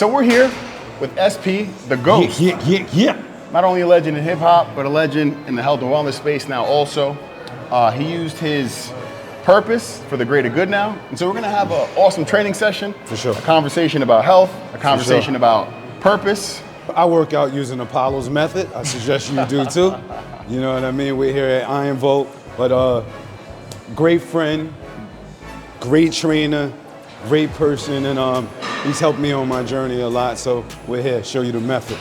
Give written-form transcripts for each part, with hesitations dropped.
So we're here with SP, the Ghost. Yeah. Not only a legend in hip hop, but a legend in the health and wellness space now also. He used his purpose for the greater good now. And so we're gonna have an awesome training session. For sure. A conversation about health, a conversation about purpose. I work out using Apollo's method. I suggest you do too. You know what I mean? We're here at Iron Vote, but great friend, great trainer, great person, and he's helped me on my journey a lot. So we're here, show you the method.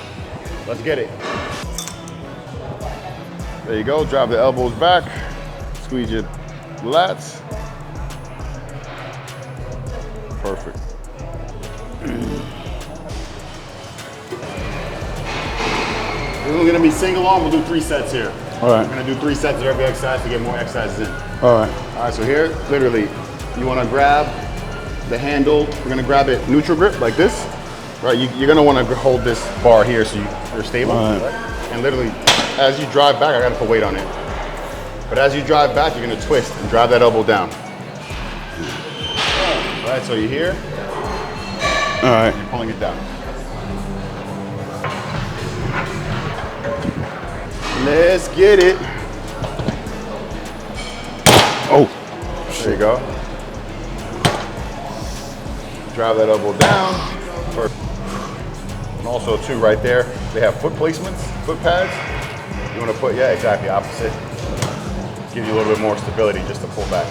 Let's get it. There you go, drive the elbows back, squeeze your lats. Perfect. We're gonna be single arm, we'll do 3 sets here. All right. We're gonna do 3 sets of every exercise to get more exercises in. All right. All right, so here, literally, you wanna grab the handle, we're gonna grab it neutral grip like this, right? You're gonna wanna hold this bar here so you're stable, right? And literally, as you drive back, I gotta put weight on it. But as you drive back, you're gonna twist and drive that elbow down. All right, so you're here. All right. You're pulling it down. Let's get it. Oh. There you go. Drive that elbow down. Perfect. And also too, right there, they have foot placements, foot pads. You want to put, yeah, exactly opposite. Give you a little bit more stability just to pull back.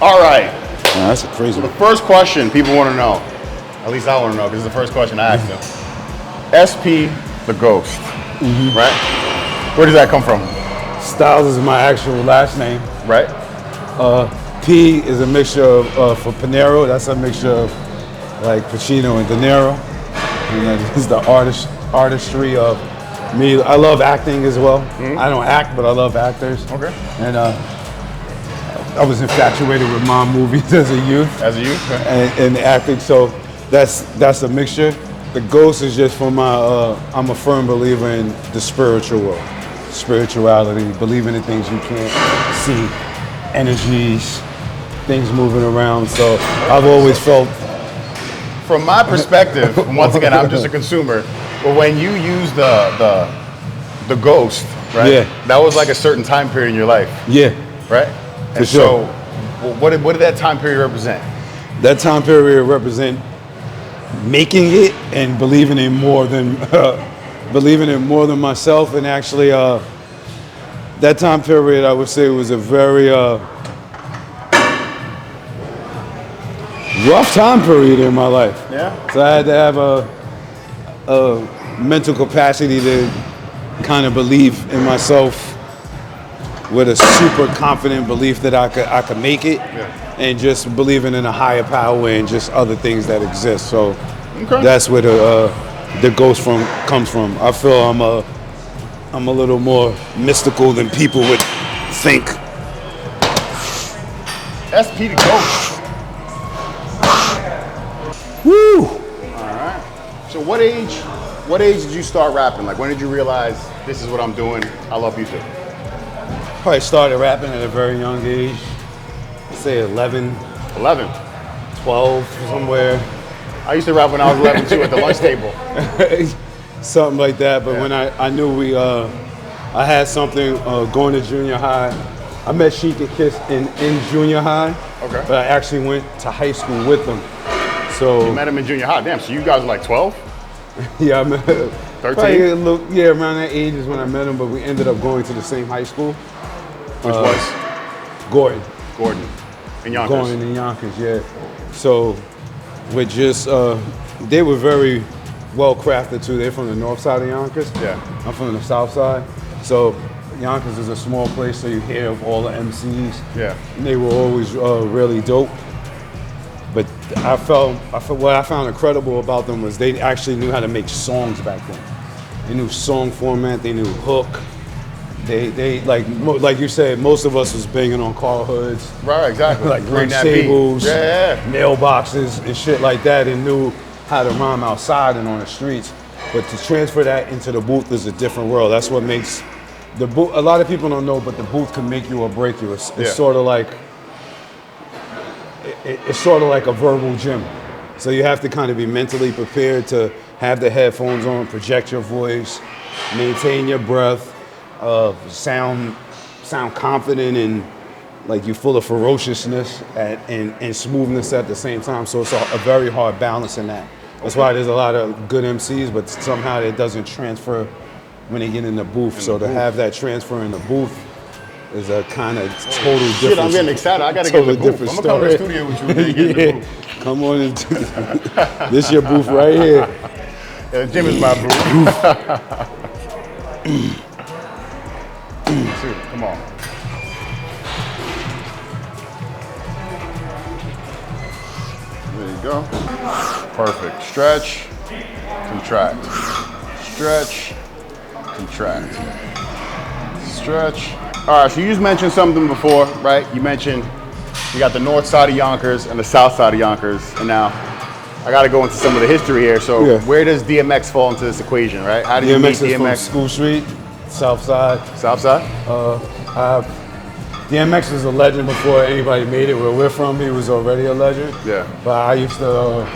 All right. Yeah, that's a crazy So the one. first question people want to know, at least I want to know, because it's the first question I asked them. SP, the Ghost, right? Where does that come from? Styles is my actual last name. Right? P is a mixture of, for Panero, that's a mixture of like Pacino and De Niro. And that is the artistry of me. I love acting as well. I don't act, but I love actors. Okay. And I was infatuated with mom movies as a youth. As a youth? Okay. And acting, so that's a mixture. The Ghost is just for my, I'm a firm believer in the spiritual world. Spirituality, believing in things you can't see, energies, things moving around. So I've always felt. From my perspective, and once again, I'm just a consumer, but when you use the Ghost, right? Yeah. That was like a certain time period in your life, Yeah, right? for And sure. so, what did that time period represent? That time period represent making it and believing in more than myself. And actually, that time period, I would say, was a very rough time period in my life. Yeah. So I had to have a mental capacity to kind of believe in myself with a super confident belief that I could make it, and just believing in a higher power and just other things that exist. So that's where the Ghost comes from. I feel I'm a little more mystical than people would think. SP, the Ghost. Woo! All right. So what age did you start rapping? Like, when did you realize this is what I'm doing? I love music. Probably started rapping at a very young age. Say 11, 11. 12, somewhere. I used to rap when I was 11 too, at the lunch table. Something like that. But when I knew I had something going to junior high. I met Sheek and Kiss in junior high. Okay. But I actually went to high school with them. So you met him in junior high. Damn, so you guys were like 12? Yeah, I met 13? Yeah, around that age is when I met him, but we ended up going to the same high school. Which was? Gordon. In Yonkers. Gordon in Yonkers, yeah. So we're just, they were very well crafted too. They're from the north side of Yonkers. Yeah. I'm from the south side. So Yonkers is a small place, so you hear of all the MCs. Yeah. And they were always really dope. But what I found incredible about them was they actually knew how to make songs back then. They knew song format, they knew hook. They like you said, most of us was banging on car hoods. Right, exactly. Like lunch tables, mailboxes and shit like that, and knew how to rhyme outside and on the streets. But to transfer that into the booth is a different world. That's what makes the booth, a lot of people don't know, but the booth can make you or break you. It's sort of like, it's sort of like a verbal gym. So you have to kind of be mentally prepared to have the headphones on, project your voice, maintain your breath, sound confident, and like you're full of ferociousness and smoothness at the same time. So it's a very hard balance in that. That's why there's a lot of good MCs, but somehow it doesn't transfer when they get in the booth. So to have that transfer in the booth is a kind of total different. Shit, I'm getting excited. I gotta get in the booth. I'm gonna come to the studio with you and get in the booth. Come on into this your booth right here. Yeah, the gym is my booth. Dude, come on. There you go. Perfect. Stretch, contract. Stretch, contract. Stretch. All right, so you just mentioned something before, right? You mentioned you got the north side of Yonkers and the south side of Yonkers, and now I got to go into some of the history here. So where does DMX fall into this equation, right? How did you meet DMX? From School Street, south side. South side? DMX was a legend before anybody made it. Where we're from, he was already a legend. Yeah. But I used to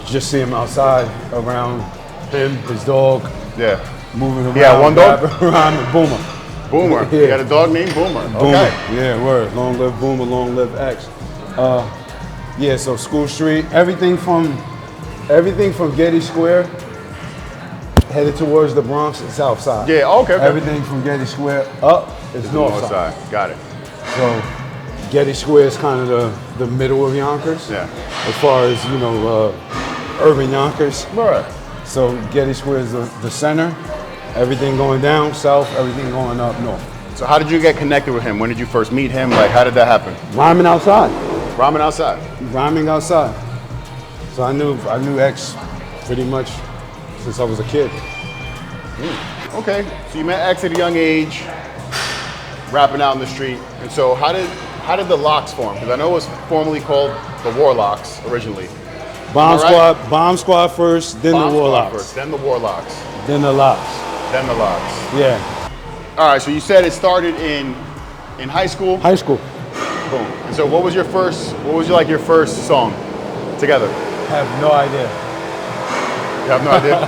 just see him outside around him, his dog. Yeah. Moving around. Yeah, one dog? Around Boomer. Boomer. Yeah. You got a dog named Boomer. Boomer. Okay. Yeah, word. Long live Boomer, long live X. Yeah, so School Street, everything from Getty Square headed towards the Bronx and South Side. Yeah, okay. Everything from Getty Square up is north side. Got it. So Getty Square is kind of the middle of Yonkers. Yeah. As far as, urban Yonkers. Right. So Getty Square is the center. Everything going down south, everything going up north. So how did you get connected with him? When did you first meet him? Like, how did that happen? Rhyming outside. Rhyming outside? Rhyming outside. So I knew X pretty much since I was a kid. Okay, so you met X at a young age, rapping out in the street. And so how did the Locks form? Because I know it was formerly called the Warlocks originally. Bomb Squad first, then the Warlocks. First, then the Warlocks. Then the Locks. Then the Locks. Yeah. All right, so you said it started in high school? High school. Boom. And so what was your first song together? I have no idea. You have no idea?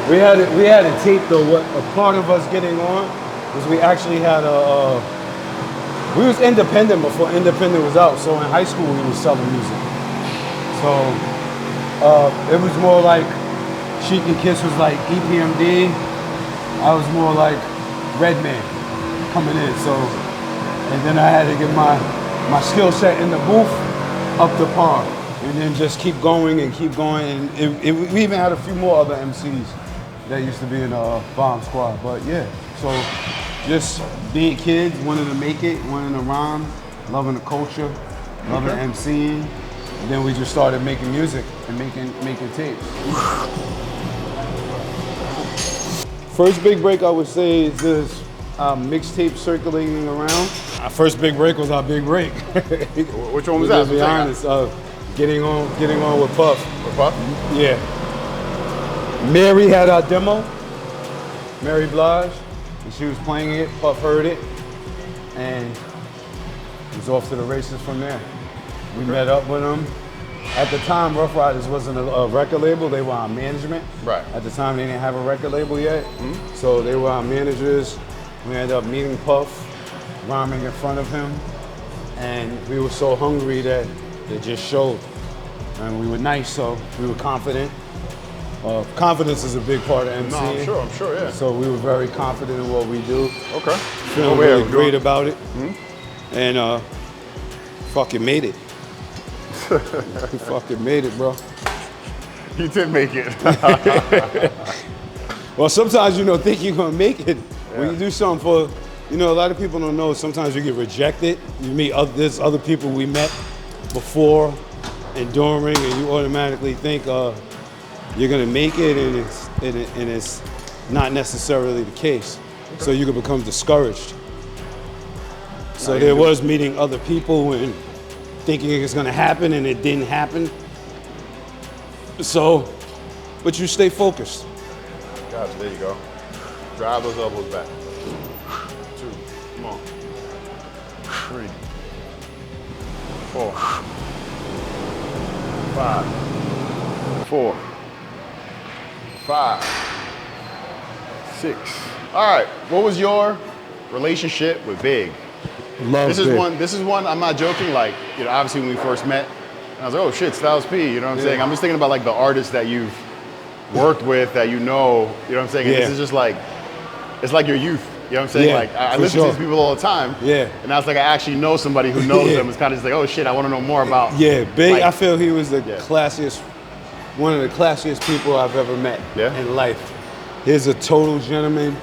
We had a tape though. What a part of us getting on was we actually had we was independent before independent was out. So in high school we was selling music. So it was more like Sheek and Kiss was like EPMD. I was more like Redman coming in. So and then I had to get my skill set in the booth up to par. And then just keep going. And we even had a few more other MCs that used to be in Bomb Squad. But yeah, so just being kids, wanting to make it, wanting to rhyme, loving the culture, loving MCing. And then we just started making music and making tapes. First big break I would say is this mixtape circulating around. Our first big break was our big break. Which one was that? To be honest, getting on with Puff. With Puff? Yeah. Mary had our demo, Mary Blige, and she was playing it. Puff heard it, and it was off to the races from there. We met up with them. At the time, Ruff Ryders wasn't a record label, they were our management. Right. At the time, they didn't have a record label yet, so they were our managers. We ended up meeting Puff, rhyming in front of him, and we were so hungry that it just showed. And we were nice, so we were confident. Confidence is a big part of MCing. No, I'm sure, yeah. So we were very confident in what we do. Okay. Feeling really great about it. And fucking made it. We fucking made it, bro. You did make it. Well, sometimes think you're gonna make it. When you do something for, a lot of people don't know, sometimes you get rejected. You meet there's other people we met before and during, and you automatically think you're gonna make it, and it's not necessarily the case. So you can become discouraged. So there was meeting other people and thinking it's gonna happen, and it didn't happen. So, but you stay focused. Gotcha, there you go. Drive those elbows back. 2, come on. 3, 4, 5, 4, 5, 6. All right, what was your relationship with Big? Love This is Big. This is one. I'm not joking. Like, you know, obviously when we first met, I was like, oh shit, Styles P. You know what I'm saying? I'm just thinking about like the artists that you've worked with, that you know. You know what I'm saying? And this is just like, it's like your youth. You know what I'm saying? Yeah, like I listen to these people all the time. Yeah. And I was like, I actually know somebody who knows them. It's kind of just like, oh shit, I want to know more about. Yeah, Big. Like, I feel he was the classiest, one of the classiest people I've ever met in life. He's a total gentleman,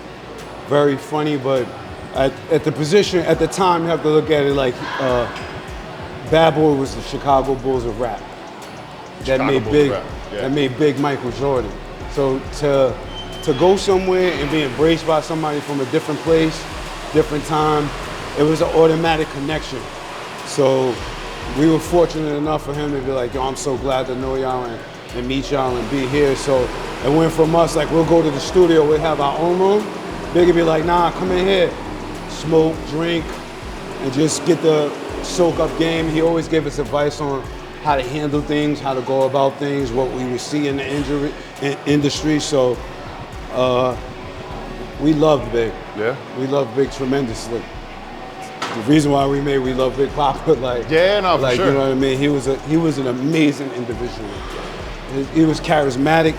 very funny, but at the position, at the time, you have to look at it like Bad Boy was the Chicago Bulls of rap. That made Big Michael Jordan. So to go somewhere and be embraced by somebody from a different place, different time, it was an automatic connection. So we were fortunate enough for him to be like, yo, I'm so glad to know y'all and meet y'all and be here. So it went from us, like, we'll go to the studio, we'll have our own room. Big would be like, nah, come in here, smoke, drink, and just get the soak up game. He always gave us advice on how to handle things, how to go about things, what we would see in the industry. So we loved Big. Yeah. We loved Big tremendously. The reason why we made We Love Big Papa, like, for sure. You know what I mean? He was an amazing individual. He was charismatic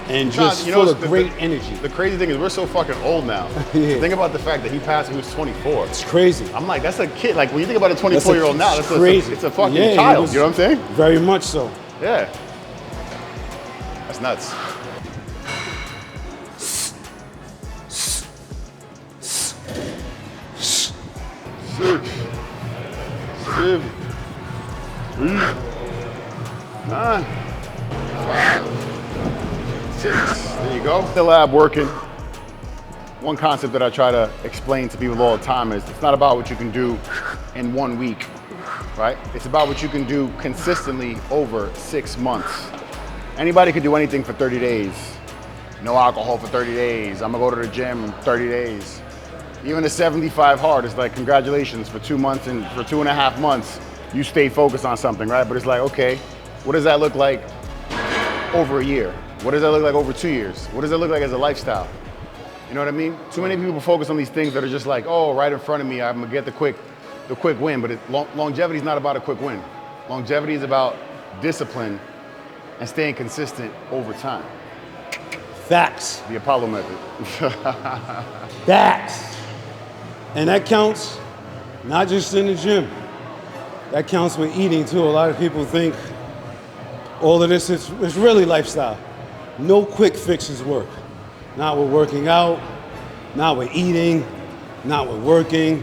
and just full of great energy. The crazy thing is we're so fucking old now. Think about the fact that he passed when he was 24. It's crazy. I'm like, that's a kid. Like, when you think about a 24-year-old now, that's crazy. It's a fucking child. You know what I'm saying? Very much so. Yeah. That's nuts. Six, 7, 8, 9, 5, 6. There you go. The lab working. One concept that I try to explain to people all the time is it's not about what you can do in 1 week, right? It's about what you can do consistently over 6 months. Anybody can do anything for 30 days. No alcohol for 30 days. I'm gonna go to the gym in 30 days. Even the 75 hard is like, congratulations, for 2 months and for 2.5 months, you stayed focused on something, right? But it's like, okay, what does that look like over a year? What does that look like over 2 years? What does that look like as a lifestyle? You know what I mean? Too many people focus on these things that are just like, oh, right in front of me, I'm gonna get the quick win. But longevity is not about a quick win. Longevity is about discipline and staying consistent over time. Facts. The Apollo method. Facts. And that counts not just in the gym. That counts with eating too. A lot of people think all of this is really lifestyle. No quick fixes work. Not with working out, not with eating, not with working.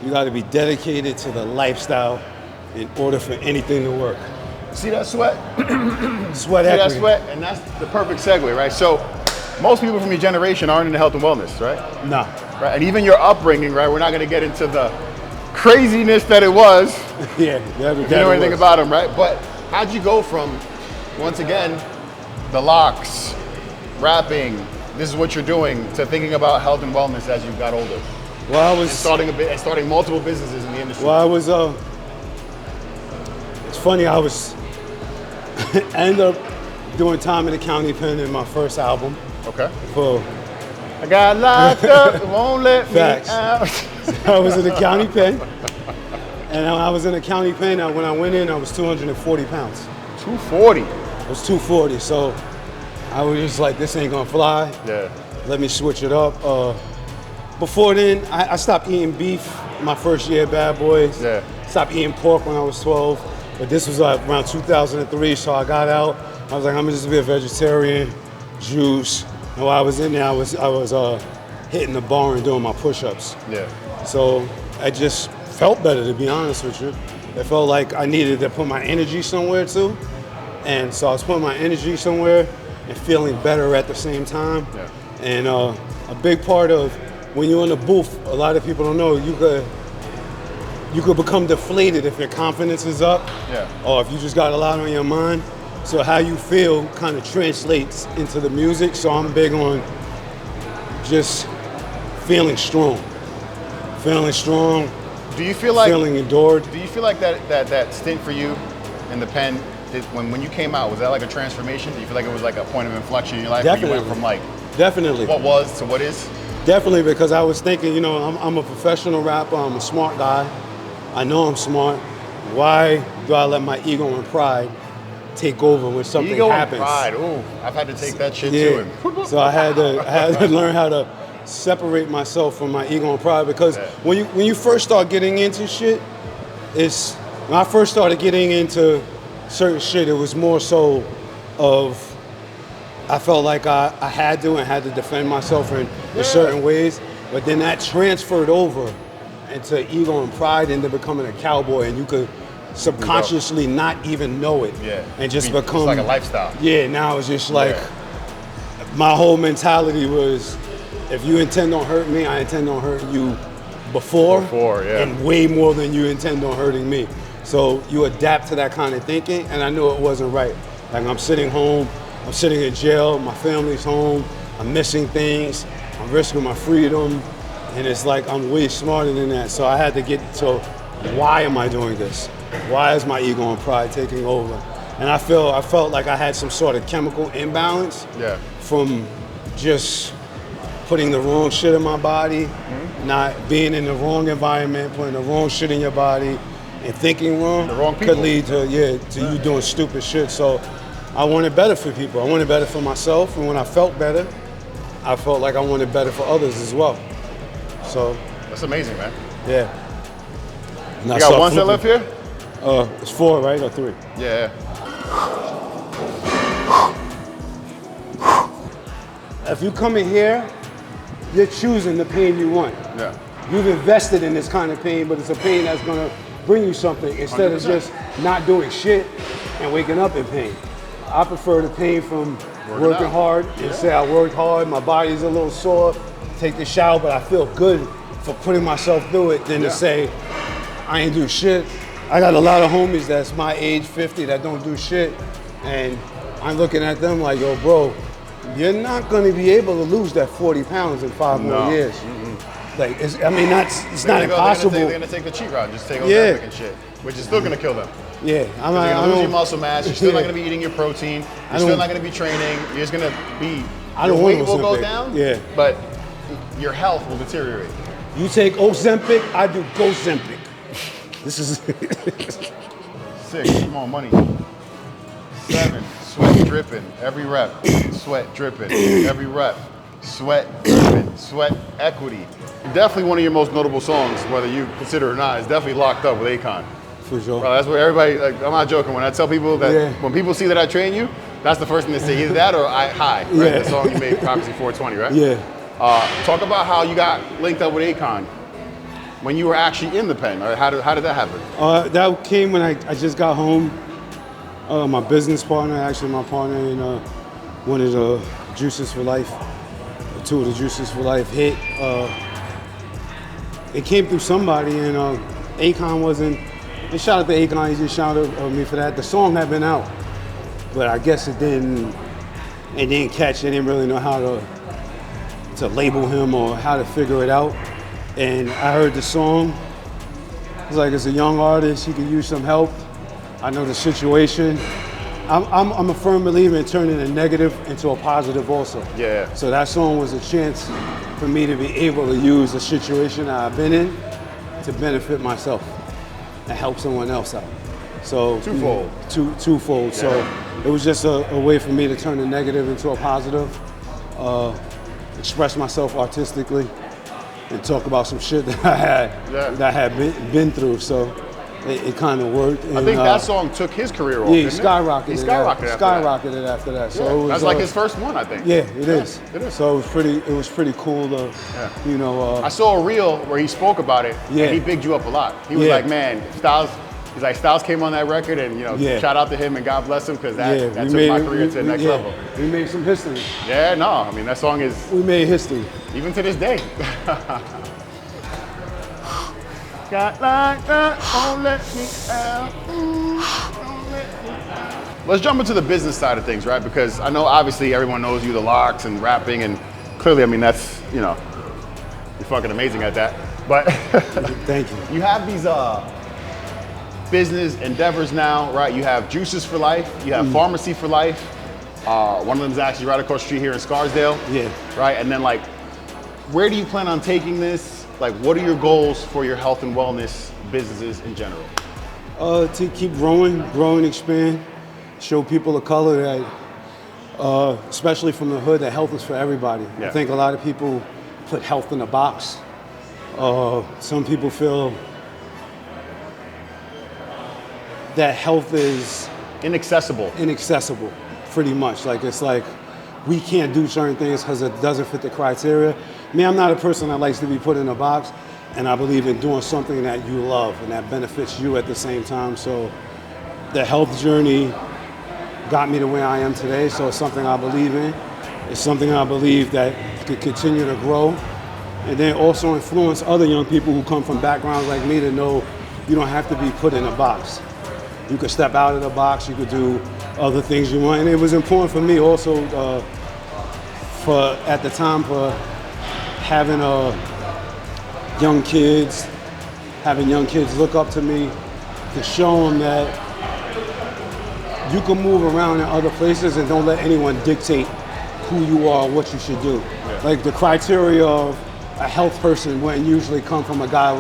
You gotta be dedicated to the lifestyle in order for anything to work. See that sweat? Sweat equity. See that sweat? And that's the perfect segue, right? So most people from your generation aren't into health and wellness, right? No. Right? And even your upbringing, right? We're not gonna get into the craziness that it was. Yeah, if you know anything about them, right? But how'd you go from, once again, the locks, rapping, this is what you're doing, to thinking about health and wellness as you got older? Well, I was starting multiple businesses in the industry. Well, I was. It's funny. I ended up doing time in the county pen in my first album. Okay. For I got locked up, won't let me out. I was in the county pen, and I was in the county pen. When I went in, I was 240 pounds. 240. I was 240. So I was just like, this ain't gonna fly. Yeah. Let me switch it up. Before then, I stopped eating beef my first year at Bad Boys. Yeah. Stopped eating pork when I was 12. But this was like around 2003, so I got out. I was like, I'm gonna just be a vegetarian, juice. And while I was in there, I was hitting the bar and doing my push-ups. Yeah. So I just felt better, to be honest with you. It felt like I needed to put my energy somewhere too. And so I was putting my energy somewhere and feeling better at the same time. Yeah. And a big part of when you're in the booth, a lot of people don't know, you could become deflated if your confidence is up, or if you just got a lot on your mind. So how you feel kind of translates into the music. So I'm big on just feeling strong, Do you feel like feeling adored. Do you feel like that stint for you in the pen, when you came out, was that like a transformation? Do you feel like it was like a point of inflection in your life? Definitely. Where you went from like Definitely. what was to what is? Definitely, because I was thinking, you know, I'm a professional rapper. I'm a smart guy. I know I'm smart. Why do I let my ego and pride take over when something Ego happens? and pride. Ooh, I've had to take that shit Yeah. too. So I had to learn how to separate myself from my ego and pride, because when you first start getting into shit, when I first started getting into certain shit, it was more so of I felt like I had to defend myself in certain ways, but then that transferred over into ego and pride into becoming a cowboy, and you could subconsciously not even know it, and just become it's like a lifestyle. Yeah, now it's just like my whole mentality was, if you intend on hurting me, I intend on hurting you before and way more than you intend on hurting me. So you adapt to that kind of thinking, and I knew it wasn't right. Like, I'm sitting home, I'm sitting in jail, my family's home, I'm missing things, I'm risking my freedom, and it's like I'm way smarter than that. So I had to get to, why am I doing this? Why is my ego and pride taking over? And I felt like I had some sort of chemical imbalance from just putting the wrong shit in my body, not being in the wrong environment, putting the wrong shit in your body, and thinking wrong. The wrong people. Could lead to you doing stupid shit. So I wanted better for people. I wanted better for myself, and when I felt better, I felt like I wanted better for others as well. So that's amazing, man. Yeah. And you got one set left here? It's 4, right, or 3? Yeah. If you come in here, you're choosing the pain you want. Yeah. You've invested in this kind of pain, but it's a pain that's gonna bring you something, instead 100%. of just not doing shit and waking up in pain. I prefer the pain from working hard and say I worked hard, my body's a little sore, take the shower, but I feel good for putting myself through it, than to say I ain't do shit. I got a lot of homies that's my age, 50, that don't do shit, and I'm looking at them like, yo, bro, you're not gonna be able to lose that 40 pounds in 5 more years. Like, it's not impossible. They're gonna take the cheat route, just take Ozempic and shit, which is still gonna kill them. Yeah, you're gonna lose your muscle mass. You're still not gonna be eating your protein. You're still not gonna be training. You're just gonna be. Your weight will go down. Yeah, but your health will deteriorate. You take Ozempic, I do Gozempic. This is 6. Come on, money. 7. Sweat dripping every rep. Sweat dripping every rep. Sweat dripping. Sweat equity. Definitely one of your most notable songs, whether you consider it or not, is definitely Locked Up with Akon. For sure. Bro, that's what everybody, like, I'm not joking. When I tell people that, when people see that I train you, that's the first thing they say, either that or High, right? The song you made, obviously 420, right? Yeah. Talk about how you got linked up with Akon when you were actually in the pen. Right? How did that happen? That came when I just got home. My business partner, actually my partner in one of the Juices for Life, 2 of the Juices for Life hit. It came through somebody, and Akon wasn't. And shout out to Akon, he just shouted at me for that. The song had been out, but I guess it didn't catch. They didn't really know how to label him or how to figure it out. And I heard the song. It's like, it's a young artist, he could use some help. I know the situation. I'm a firm believer in turning a negative into a positive also. Yeah. So that song was a chance for me to be able to use the situation that I've been in to benefit myself and help someone else out. So twofold. Twofold. Yeah. So it was just a way for me to turn a negative into a positive, express myself artistically, and talk about some shit that I had been through. So it kind of worked. And, I think that song took his career off. Yeah, he skyrocketed. He skyrocketed it after that. So yeah, it was, that's like his first one, I think. Yeah, it is. It is. So it was pretty cool to, you know. I saw a reel where he spoke about it. Yeah. And he bigged you up a lot. He was like, man, Styles. He's like, Styles came on that record, and shout out to him and God bless him, because that took my career to the next level. We made some history. Yeah, no, I mean that song is. We made history. Even to this day. Got like that, don't let me out. Don't let me out. Let's jump into the business side of things, right? Because I know obviously everyone knows you, the locks and rapping, and clearly, I mean, that's, you're fucking amazing at that. But Thank you. you have these business endeavors now, right? You have Juices for Life, you have Pharmacy for Life. One of them is actually right across the street here in Scarsdale. Yeah. Right, and then like, where do you plan on taking this? Like, what are your goals for your health and wellness businesses in general? To keep growing, expand, show people of color that, especially from the hood, that health is for everybody. Yeah. I think a lot of people put health in a box. Some people feel that health is Inaccessible. pretty much. Like, it's like, we can't do certain things because it doesn't fit the criteria. Me, I'm not a person that likes to be put in a box, and I believe in doing something that you love and that benefits you at the same time. So the health journey got me to where I am today, so it's something I believe in. It's something I believe that could continue to grow, and then also influence other young people who come from backgrounds like me to know you don't have to be put in a box. You could step out of the box, you could do other things you want. And it was important for me also at the time for having young kids look up to me, to show them that you can move around in other places and don't let anyone dictate who you are, what you should do. Yeah. Like, the criteria of a health person wouldn't usually come from a guy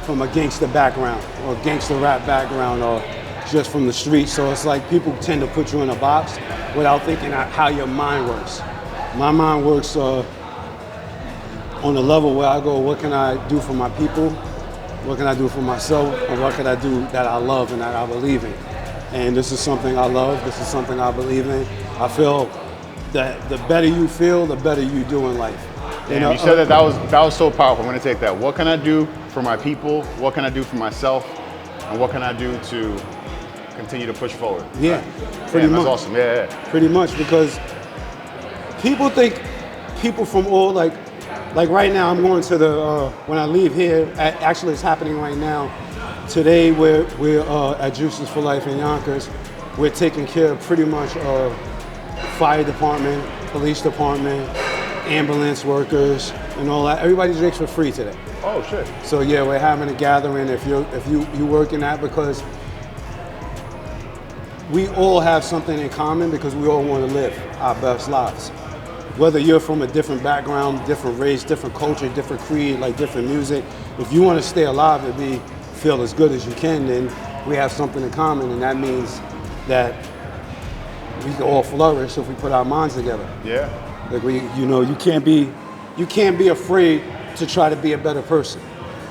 from a gangster background or gangster rap background or just from the street. So it's like people tend to put you in a box without thinking how your mind works. My mind works on a level where I go, what can I do for my people? What can I do for myself? And what can I do that I love and that I believe in? And this is something I love. This is something I believe in. I feel that the better you feel, the better you do in life. Damn, you said that was so powerful. I'm gonna take that. What can I do for my people? What can I do for myself? And what can I do to continue to push forward? Yeah, pretty much. That's awesome. Yeah. Pretty much, because people think people from all like right now, I'm going to when I leave here, actually it's happening right now. Today we're at Juices for Life in Yonkers. We're taking care of pretty much fire department, police department, ambulance workers, and all that. Everybody drinks for free today. Oh shit. So yeah, we're having a gathering if you work in that, because we all have something in common, because we all want to live our best lives. Whether you're from a different background, different race, different culture, different creed, like different music, if you want to stay alive and feel as good as you can, then we have something in common, and that means that we can all flourish if we put our minds together. Yeah. Like, you can't be afraid to try to be a better person.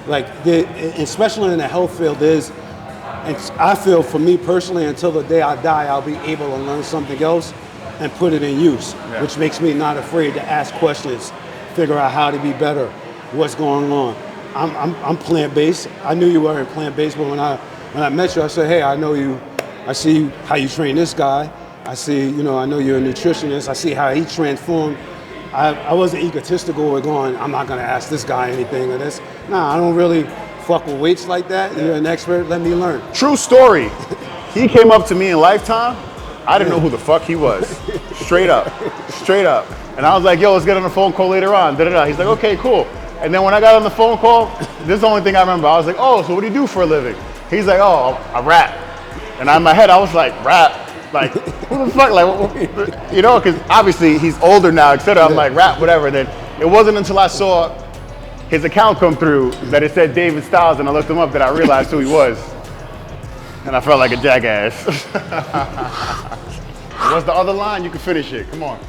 Like, especially in the health field, and I feel, for me personally, until the day I die, I'll be able to learn something else and put it in use, which makes me not afraid to ask questions, figure out how to be better, what's going on. I'm plant-based. I knew you weren't plant-based, but when I met you, I said, hey, I know you. I see how you train this guy. I see, I know you're a nutritionist. I see how he transformed. I wasn't egotistical with going, I'm not gonna ask this guy anything or this. Nah, I don't really fuck with weights like that. You're an expert, let me learn. True story. He came up to me in Lifetime. I didn't know who the fuck he was. Straight up. And I was like, yo, let's get on the phone call later on. Da-da-da. He's like, okay, cool. And then when I got on the phone call, this is the only thing I remember. I was like, oh, so what do you do for a living? He's like, oh, I rap. And in my head, I was like, rap? Like, who the fuck? Like, because obviously he's older now, etc. I'm like, rap, whatever. And then it wasn't until I saw his account come through that it said David Styles, and I looked him up that I realized who he was. And I felt like a jackass. What's the other line? You can finish it. Come on.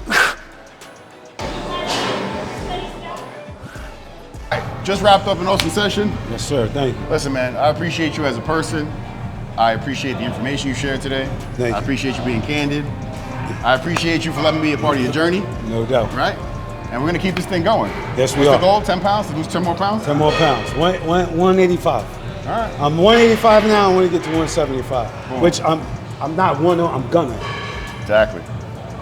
Just wrapped up an awesome session. Yes, sir. Thank you. Listen, man, I appreciate you as a person. I appreciate the information you shared today. Thank you. I appreciate you being candid. I appreciate you for letting me be a part of your journey. No doubt. Right? And we're going to keep this thing going. Yes, we What's are. the goal? 10 pounds? To lose 10 more pounds? 10 more pounds. 185. All right. I'm 185 now. I want to get to 175, Boom. which I'm not I'm gonna. Exactly.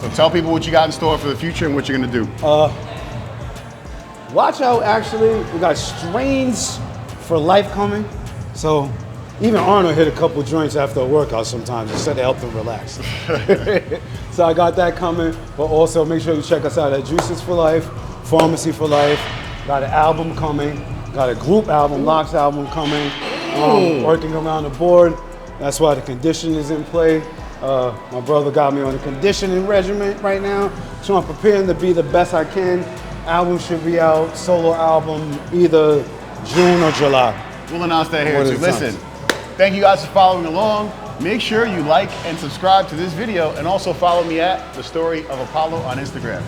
So tell people what you got in store for the future and what you're going to do. Watch out, actually. We got Strains for Life coming. So even Arnold hit a couple joints after a workout sometimes. It said to help him relax. So I got that coming. But also make sure you check us out at Juices for Life, Pharmacy for Life. Got an album coming. Got a group album, Locks album coming. Working around the board. That's why the conditioning is in play. My brother got me on a conditioning regimen right now. So I'm preparing to be the best I can. Album should be out, solo album, either June or July. We'll announce that here too. Listen, thank you guys for following along. Make sure you like and subscribe to this video and also follow me at The Story of Apollo on Instagram.